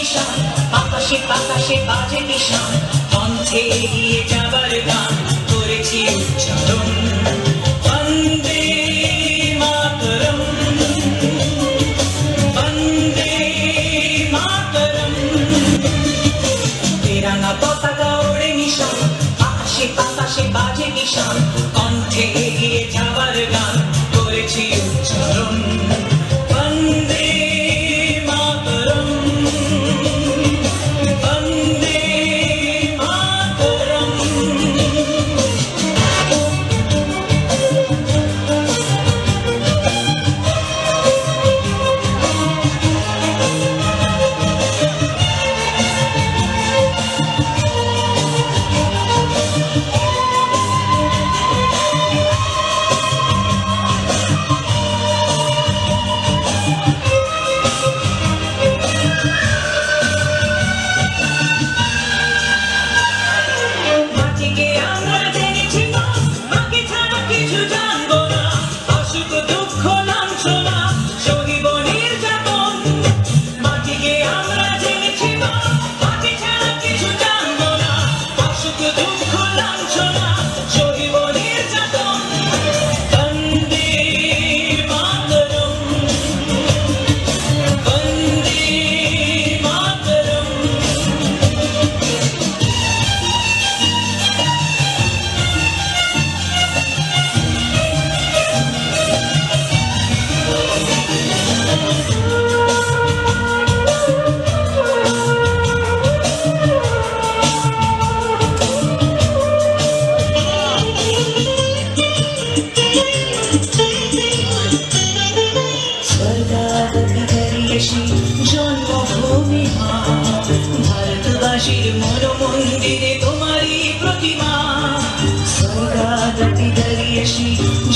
নিশান, আকাশে বাতাসে বাজে নিশান, কণ্ঠে এগিয়ে যাবার গান করেছি উচ্চারণ। বন্দে মাতরম, বন্দে মাতরম। তেরাঙ্গা পতাকা ওড়ে নিশান, আকাশে বাতাসে বাজে নিশান, কণ্ঠে এগিয়ে যাবার গান করেছি উচ্চারণ। বন্দে মাতরম, বন্দে মাতরম। জন্মভূমি মা, ভারতবাসীর মন মন্দিরে তোমারই প্রতিমা। স্বর্গাদপি দাঁড়িয়েছি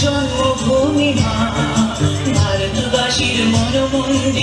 জন্মভূমি মা, ভারতবাসীর মন মন্দিরে